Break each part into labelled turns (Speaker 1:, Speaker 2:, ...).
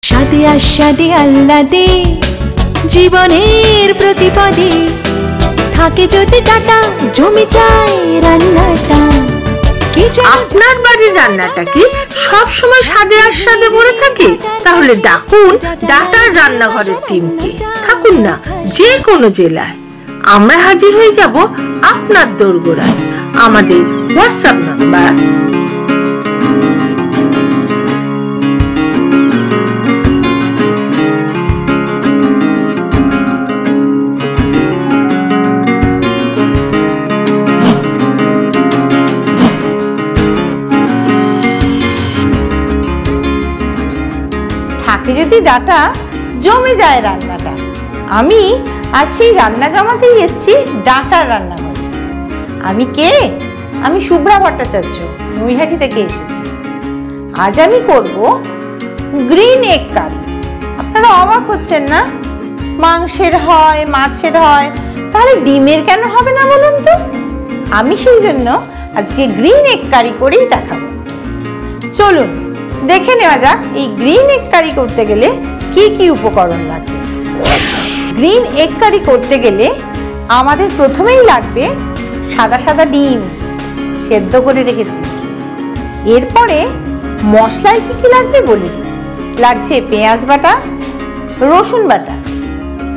Speaker 1: স্বাদে আস্বাদে আহ্লাদে জীবনের প্রতিপদে থাকে যদি ডাটা জমে যায় রান্নাটা।
Speaker 2: আপনার বাড়ির রান্নাটা কি সব সময় স্বাদে আস্বাদে ভরে থাকে? তাহলে ডাকুন ডাটার রান্নাঘরের টিমকে। থাকুন না যে কোনো জেলায়, আমরা হাজির হয়ে যাব আপনার দোরগোড়ায়। আমাদের হোয়াটসঅ্যাপ নাম্বার
Speaker 3: থাকে যদি ডাটা জমে যায় রান্নাটা। আমি আজ সেই রান্না জমাতেই এসেছি ডাটার রান্নাঘরে। আমি কে? আমি শুভ্রা ভট্টাচার্য, নৈহাটি থেকে এসেছি। আজ আমি করব গ্রিন এগ কারি। আপনারা অবাক হচ্ছেন না? মাংসের হয়, মাছের হয়, তাহলে ডিমের কেন হবে না বলুন তো? আমি সেই জন্য আজকে গ্রিন এগ কারি করেই দেখাবো। চলুন দেখে নেওয়া যাক এই গ্রিন এগ কারি করতে গেলে কি কি উপকরণ লাগবে। গ্রিন এগ কারি করতে গেলে আমাদের প্রথমেই লাগবে সাদা সাদা ডিম সেদ্ধ করে রেখেছি। এরপরে মশলায় কি কি লাগবে বলে দিই। লাগছে পেঁয়াজ বাটা, রসুন বাটা,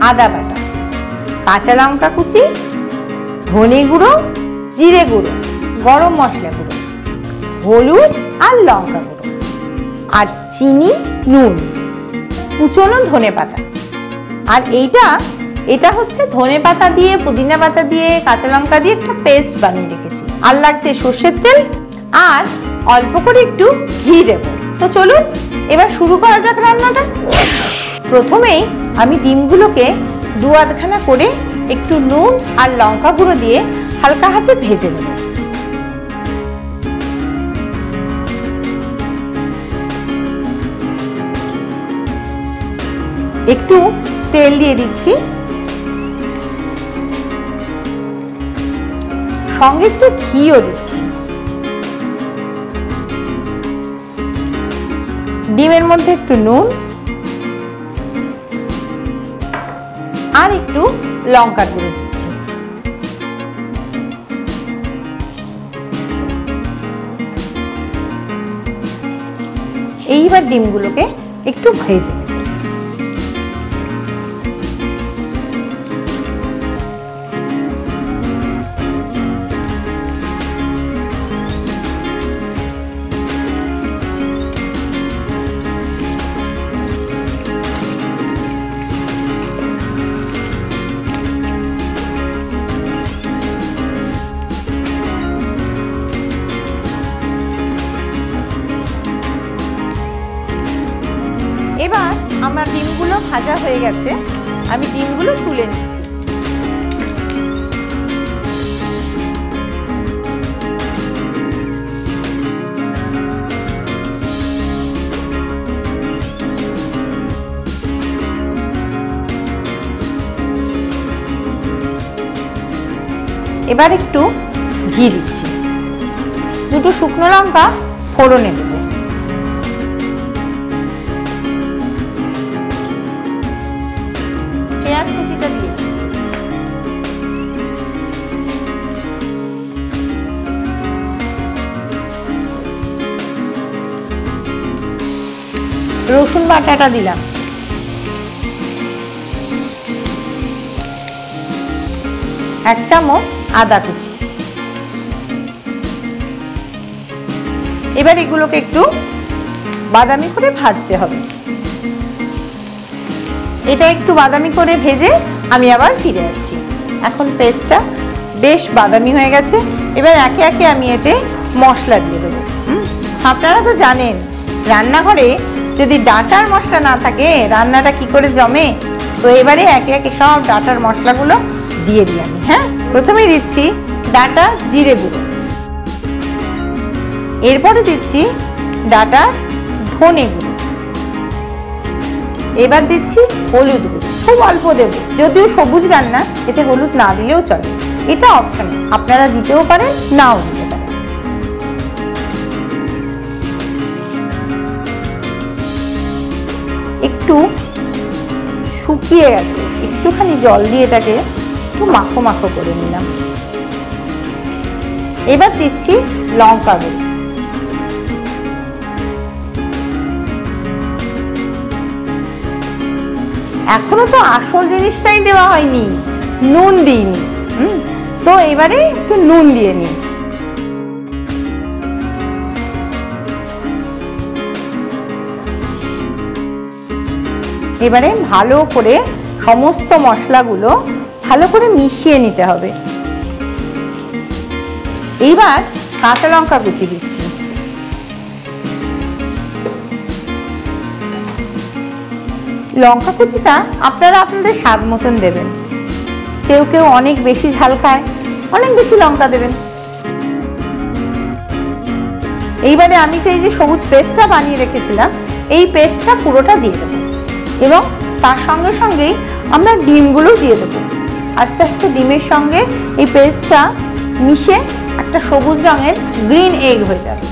Speaker 3: আদা বাটা, কাঁচা লঙ্কা কুচি, ধনে গুঁড়ো, জিরে গুঁড়ো, গরম মশলা গুঁড়ো, হলুদ আর লঙ্কা গুঁড়ো, আর চিনি, নুন, কুচনো ধনে পাতা। আর এটা হচ্ছে ধনে পাতা দিয়ে, পুদিনা পাতা দিয়ে, কাঁচা লঙ্কা দিয়ে একটা পেস্ট বানিয়ে রেখেছি। আর লাগছে সর্ষের তেল আর অল্প করে একটু ঘি দেব। তো চলুন এবার শুরু করা যাক রান্নাটা। প্রথমেই আমি ডিমগুলোকে দু আধখানা করে একটু নুন আর লঙ্কা গুঁড়ো দিয়ে হালকা হাতে ভেজে নেব। একটু তেল দিয়ে দিচ্ছি, সঙ্গে একটু ঘিও দিচ্ছি। ডিমের মধ্যে একটু নুন আর একটু লঙ্কার গুঁড়ো দিচ্ছি। এইবার ডিমগুলোকে একটু ভেজে নেব। এবার আমার ডিমগুলো ভাজা হয়ে গেছে, আমি ডিমগুলো তুলে নিচ্ছি। এবার একটু ঘি দিচ্ছি, দুটো শুকনো লঙ্কা ফোড়নে দেব। পেঁয়াজ কুচিটা দিয়ে দিচ্ছি। রসুন বাটাটা দিলাম। এক চামচ আদা কুচি। এবার এগুলোকে একটু বাদামি করে ভাজতে হবে। এটা একটু বাদামি করে ভেজে আমি আবার ফিরে আসছি। এখন পেস্টটা বেশ বাদামি হয়ে গেছে। এবার একে একে আমি এতে মশলা দিয়ে দেবো। আপনারা তো জানেন রান্নাঘরে যদি ডাটার মশলা না থাকে রান্নাটা কি করে জমে। তো এবারে একে একে সব ডাটার মশলাগুলো দিয়ে দিই আমি। হ্যাঁ, প্রথমেই দিচ্ছি ডাটা জিরে গুঁড়ো, এরপরে দিচ্ছি ডাটা ধনে গুঁড়ো, এবার দিচ্ছি হলুদ গুঁড়ো, খুব অল্প দেব, যদিও সবুজ রান্না এতে হলুদ না দিলেও চলে, এটা অপশনাল, আপনারা দিতেও পারেন নাও দিতে পারেন। একটু শুকিয়ে গেছে, একটুখানি জল দিয়ে এটাকে একটু মাখো মাখো করে নিলাম। এবার দিচ্ছি লঙ্কা গুঁড়ো। এখনো তো আসল জিনিসটাই দেওয়া হয়নি, নুন দিইনি। তো এবারে একটু নুন দিয়ে নিই। এবারে ভালো করে সমস্ত মশলাগুলো ভালো করে মিশিয়ে নিতে হবে। এইবার কাঁচা লঙ্কা কুচি দিচ্ছি। লঙ্কা কুচিটা আপনারা আপনাদের স্বাদ মতন দেবেন। কেউ কেউ অনেক বেশি ঝাল খায়, অনেক বেশি লঙ্কা দেবেন। এইবারে আমি তো এই যে সবুজ পেস্টটা বানিয়ে রেখেছিলাম, এই পেস্টটা পুরোটা দিয়ে দেবো এবং তার সঙ্গে সঙ্গেই আমরা ডিমগুলো দিয়ে দেবো। আস্তে আস্তে ডিমের সঙ্গে এই পেস্টটা মিশে একটা সবুজ রঙের গ্রিন এগ হয়ে যাবে।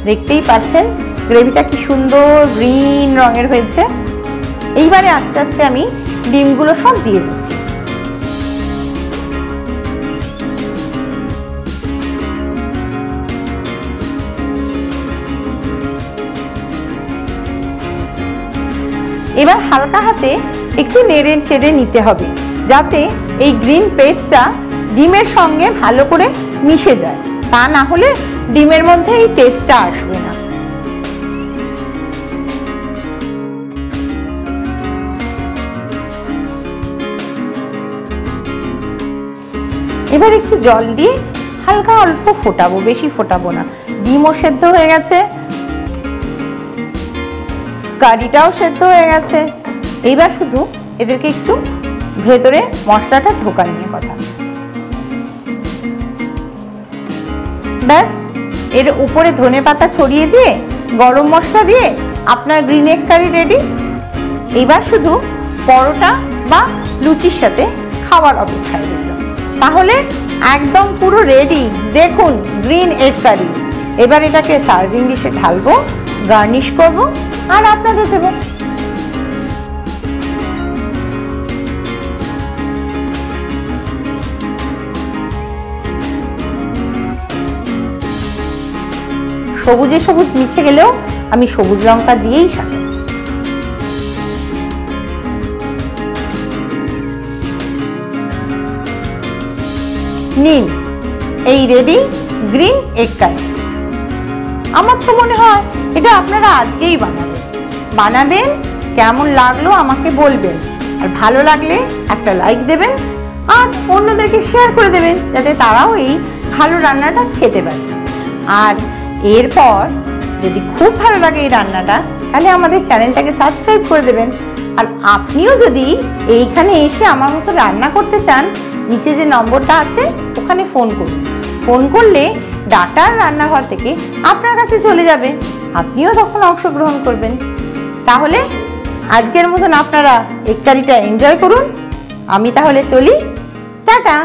Speaker 3: দেখতেই পাচ্ছেন গ্রেভিটা কি সুন্দর গ্রিন রঙের হয়েছে। এইবারে আস্তে আস্তে আমি ডিমগুলো সব দিয়ে দিচ্ছি। এবার হালকা হাতে একটু নেড়ে চেড়ে নিতে হবে যাতে এই গ্রিন পেস্টটা ডিমের সঙ্গে ভালো করে মিশে যায়, তা না হলে ডিমের মধ্যে এই টেস্টটা আসবে না। এবার একটু জল দিয়ে হালকা অল্প ফোটাবো, বেশি ফোটাবো না। ডিমও সেদ্ধ হয়ে গেছে, কারিটাও সেদ্ধ হয়ে গেছে। এইবার শুধু এদেরকে একটু ভেতরে মশলাটা ঢোকা নিয়ে কথা। ব্যাস, এর উপরে ধনেপাতা ছড়িয়ে দিয়ে গরম মশলা দিয়ে আপনার গ্রিন এগ কারি রেডি। এইবার শুধু পরোটা বা লুচির সাথে খাওয়ার অপেক্ষায় রইল। তাহলে একদম পুরো রেডি, দেখুন গ্রিন এগ কারি। এবার এটাকে সার্ভিং ডিশে ঢালবো, গার্নিশ করব আর আপনাদের দেব। সবুজে সবুজ মিশে গেলেও আমি সবুজ লঙ্কা দিয়েই সাজাবো। নিন, এই রেডি গ্রিন এগ কারি। আমার তো মনে হয় এটা আপনারা আজকেই বানাবেন। কেমন লাগলো আমাকে বলবেন, আর ভালো লাগলে একটা লাইক দেবেন আর অন্যদেরকে শেয়ার করে দেবেন যাতে তারাও এই ভালো রান্নাটা খেতে পারে। আর এরপর যদি খুব ভালো লাগে এই রান্নাটা, তাহলে আমাদের চ্যানেলটাকে সাবস্ক্রাইব করে দেবেন। আর আপনিও যদি এইখানে এসে আমার মতো রান্না করতে চান, নিচে যে নম্বরটা আছে ওখানে ফোন করুন। ফোন করলে ডাটার রান্নাঘর থেকে আপনার কাছে চলে যাবে, আপনিও তখন অংশগ্রহণ করবেন। তাহলে আজকের মতন আপনারা এগ কারিটা এনজয় করুন। আমি তাহলে চলি, টাটা।